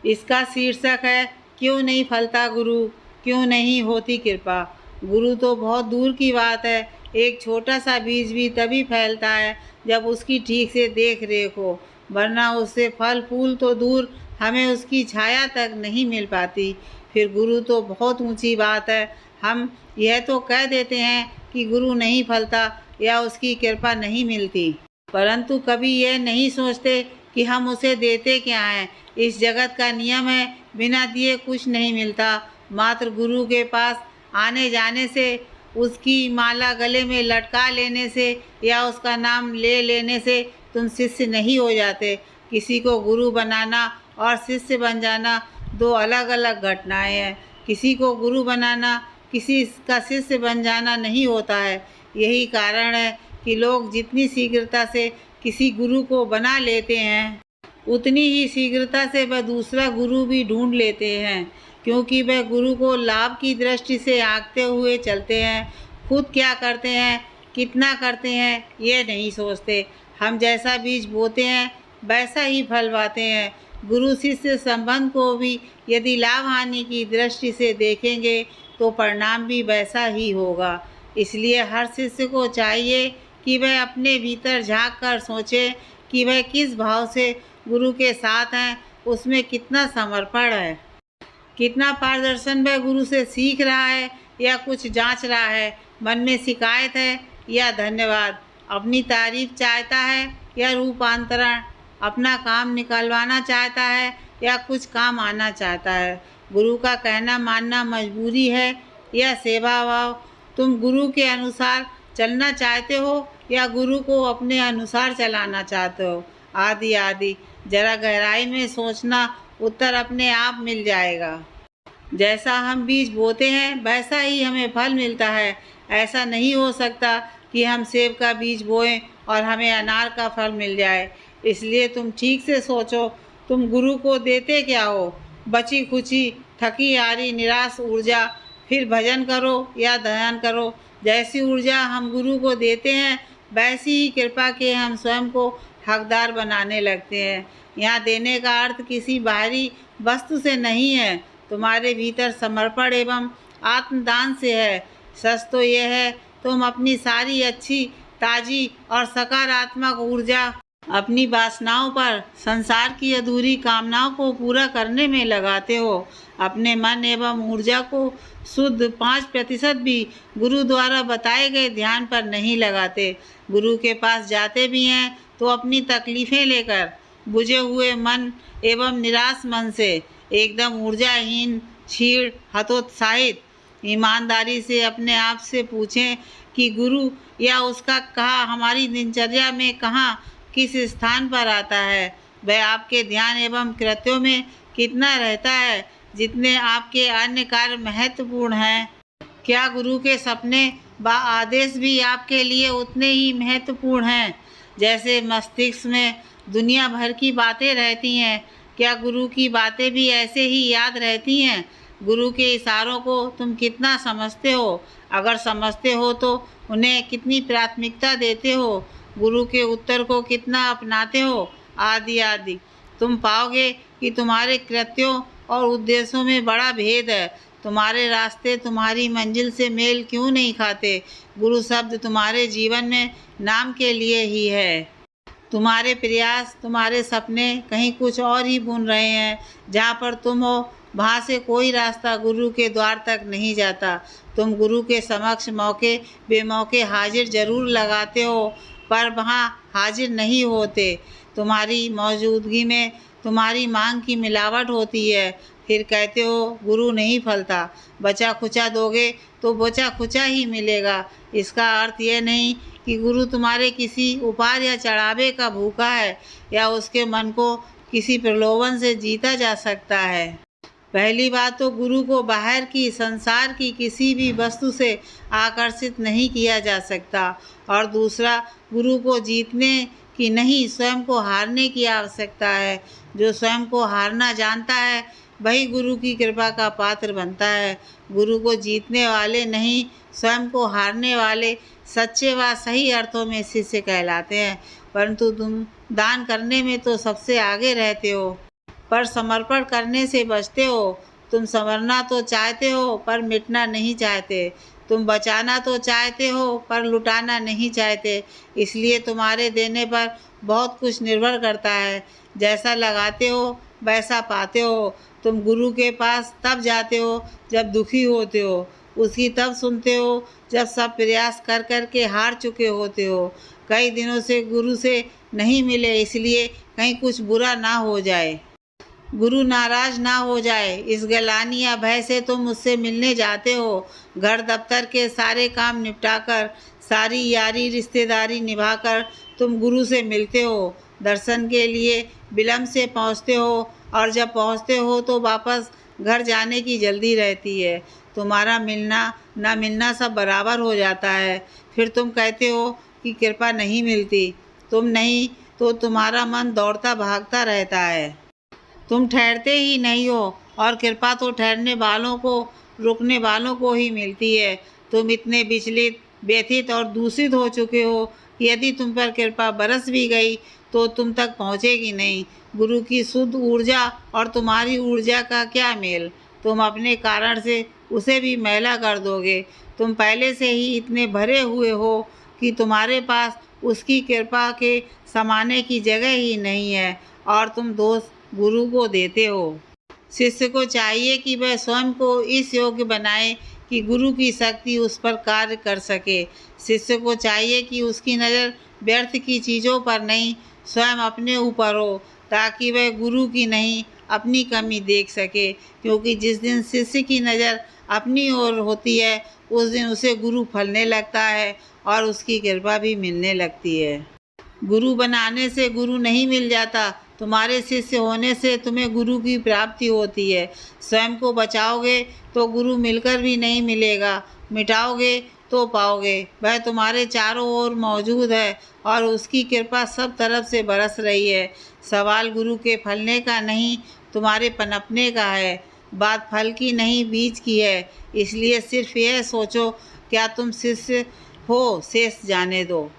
इसका शीर्षक है क्यों नहीं फलता गुरु, क्यों नहीं होती कृपा। गुरु तो बहुत दूर की बात है, एक छोटा सा बीज भी तभी फैलता है जब उसकी ठीक से देख रेख हो, वरना उससे फल फूल तो दूर हमें उसकी छाया तक नहीं मिल पाती। फिर गुरु तो बहुत ऊंची बात है। हम यह तो कह देते हैं कि गुरु नहीं फलता या उसकी कृपा नहीं मिलती, परंतु कभी यह नहीं सोचते कि हम उसे देते क्या हैं। इस जगत का नियम है, बिना दिए कुछ नहीं मिलता। मात्र गुरु के पास आने जाने से, उसकी माला गले में लटका लेने से या उसका नाम ले लेने से तुम शिष्य नहीं हो जाते। किसी को गुरु बनाना और शिष्य बन जाना दो अलग अलग घटनाएं हैं। किसी को गुरु बनाना किसी का शिष्य बन जाना नहीं होता है। यही कारण है कि लोग जितनी शीघ्रता से किसी गुरु को बना लेते हैं, उतनी ही शीघ्रता से वह दूसरा गुरु भी ढूंढ लेते हैं, क्योंकि वह गुरु को लाभ की दृष्टि से आंकते हुए चलते हैं। खुद क्या करते हैं, कितना करते हैं, ये नहीं सोचते। हम जैसा बीज बोते हैं वैसा ही फल पाते हैं। गुरु शिष्य संबंध को भी यदि लाभ हानि की दृष्टि से देखेंगे तो परिणाम भी वैसा ही होगा। इसलिए हर शिष्य को चाहिए कि वह अपने भीतर झांक कर सोचे कि वह किस भाव से गुरु के साथ हैं, उसमें कितना समर्पण है, कितना पारदर्शन वह गुरु से सीख रहा है या कुछ जांच रहा है, मन में शिकायत है या धन्यवाद, अपनी तारीफ चाहता है या रूपांतरण, अपना काम निकलवाना चाहता है या कुछ काम आना चाहता है। गुरु का कहना मानना मजबूरी है या सेवा भाव। तुम गुरु के अनुसार चलना चाहते हो या गुरु को अपने अनुसार चलाना चाहते हो, आदि आदि। जरा गहराई में सोचना, उत्तर अपने आप मिल जाएगा। जैसा हम बीज बोते हैं वैसा ही हमें फल मिलता है। ऐसा नहीं हो सकता कि हम सेब का बीज बोएं और हमें अनार का फल मिल जाए। इसलिए तुम ठीक से सोचो, तुम गुरु को देते क्या हो? बची खुची, थकी हारी, निराश ऊर्जा। फिर भजन करो या ध्यान करो। जैसी ऊर्जा हम गुरु को देते हैं वैसी ही कृपा के हम स्वयं को हकदार बनाने लगते हैं। यहाँ देने का अर्थ किसी बाहरी वस्तु से नहीं है, तुम्हारे भीतर समर्पण एवं आत्मदान से है। सच तो यह है, तुम अपनी सारी अच्छी, ताजी और सकारात्मक ऊर्जा अपनी वासनाओं पर, संसार की अधूरी कामनाओं को पूरा करने में लगाते हो। अपने मन एवं ऊर्जा को शुद्ध 5% भी गुरु द्वारा बताए गए ध्यान पर नहीं लगाते। गुरु के पास जाते भी हैं तो अपनी तकलीफ़ें लेकर, बुझे हुए मन एवं निराश मन से, एकदम ऊर्जाहीन, क्षीण, हतोत्साहित। ईमानदारी से अपने आप से पूछें कि गुरु या उसका कहा हमारी दिनचर्या में कहाँ, किस स्थान पर आता है। वह आपके ध्यान एवं कृत्यों में कितना रहता है, जितने आपके अन्य कार्य महत्वपूर्ण हैं। क्या गुरु के सपने व आदेश भी आपके लिए उतने ही महत्वपूर्ण हैं जैसे मस्तिष्क में दुनिया भर की बातें रहती हैं? क्या गुरु की बातें भी ऐसे ही याद रहती हैं? गुरु के इशारों को तुम कितना समझते हो? अगर समझते हो तो उन्हें कितनी प्राथमिकता देते हो? गुरु के उत्तर को कितना अपनाते हो? आदि आदि। तुम पाओगे कि तुम्हारे कृत्यों और उद्देश्यों में बड़ा भेद है। तुम्हारे रास्ते तुम्हारी मंजिल से मेल क्यों नहीं खाते? गुरु शब्द तुम्हारे जीवन में नाम के लिए ही है। तुम्हारे प्रयास, तुम्हारे सपने कहीं कुछ और ही बुन रहे हैं। जहाँ पर तुम हो वहाँ से कोई रास्ता गुरु के द्वार तक नहीं जाता। तुम गुरु के समक्ष मौके बेमौके हाजिर जरूर लगाते हो, पर वहाँ हाजिर नहीं होते। तुम्हारी मौजूदगी में तुम्हारी मांग की मिलावट होती है। फिर कहते हो गुरु नहीं फलता। बचा खुचा दोगे तो बचा खुचा ही मिलेगा। इसका अर्थ यह नहीं कि गुरु तुम्हारे किसी उपहार या चढ़ावे का भूखा है या उसके मन को किसी प्रलोभन से जीता जा सकता है। पहली बात तो गुरु को बाहर की, संसार की किसी भी वस्तु से आकर्षित नहीं किया जा सकता, और दूसरा, गुरु को जीतने की नहीं, स्वयं को हारने की आवश्यकता है। जो स्वयं को हारना जानता है वही गुरु की कृपा का पात्र बनता है। गुरु को जीतने वाले नहीं, स्वयं को हारने वाले सच्चे व सही अर्थों में शिष्य कहलाते हैं। परंतु तुम दान करने में तो सबसे आगे रहते हो। पर समर्पण करने से बचते हो। तुम संवरना तो चाहते हो पर मिटना नहीं चाहते। तुम बचाना तो चाहते हो पर लुटाना नहीं चाहते। इसलिए तुम्हारे देने पर बहुत कुछ निर्भर करता है। जैसा लगाते हो वैसा पाते हो। तुम गुरु के पास तब जाते हो जब दुखी होते हो। उसकी तब सुनते हो जब सब प्रयास कर कर के हार चुके होते हो। कई दिनों से गुरु से नहीं मिले, इसलिए कहीं कुछ बुरा ना हो जाए, गुरु नाराज ना हो जाए, इस गलानी या भय से तुम मुझसे मिलने जाते हो। घर दफ्तर के सारे काम निपटाकर, सारी यारी रिश्तेदारी निभाकर तुम गुरु से मिलते हो। दर्शन के लिए विलम्ब से पहुँचते हो और जब पहुँचते हो तो वापस घर जाने की जल्दी रहती है। तुम्हारा मिलना ना मिलना सब बराबर हो जाता है। फिर तुम कहते हो कि कृपा नहीं मिलती। तुम नहीं तो तुम्हारा मन दौड़ता भागता रहता है। तुम ठहरते ही नहीं हो और कृपा तो ठहरने वालों को, रुकने वालों को ही मिलती है। तुम इतने विचलित, व्यथित और दूषित हो चुके हो कि यदि तुम पर कृपा बरस भी गई तो तुम तक पहुँचेगी नहीं। गुरु की शुद्ध ऊर्जा और तुम्हारी ऊर्जा का क्या मेल? तुम अपने कारण से उसे भी मैला कर दोगे। तुम पहले से ही इतने भरे हुए हो कि तुम्हारे पास उसकी कृपा के समाने की जगह ही नहीं है और तुम दोष गुरु को देते हो। शिष्य को चाहिए कि वह स्वयं को इस योग्य बनाए कि गुरु की शक्ति उस पर कार्य कर सके। शिष्य को चाहिए कि उसकी नज़र व्यर्थ की चीज़ों पर नहीं, स्वयं अपने ऊपर हो, ताकि वह गुरु की नहीं अपनी कमी देख सके। क्योंकि जिस दिन शिष्य की नज़र अपनी ओर होती है उस दिन उसे गुरु फलने लगता है और उसकी कृपा भी मिलने लगती है। गुरु बनाने से गुरु नहीं मिल जाता। तुम्हारे शिष्य होने से तुम्हें गुरु की प्राप्ति होती है। स्वयं को बचाओगे तो गुरु मिलकर भी नहीं मिलेगा, मिटाओगे तो पाओगे। वह तुम्हारे चारों ओर मौजूद है और उसकी कृपा सब तरफ से बरस रही है। सवाल गुरु के फलने का नहीं, तुम्हारे पनपने का है। बात फल की नहीं, बीज की है। इसलिए सिर्फ यह सोचो, क्या तुम शिष्य हो, शेष जाने दो।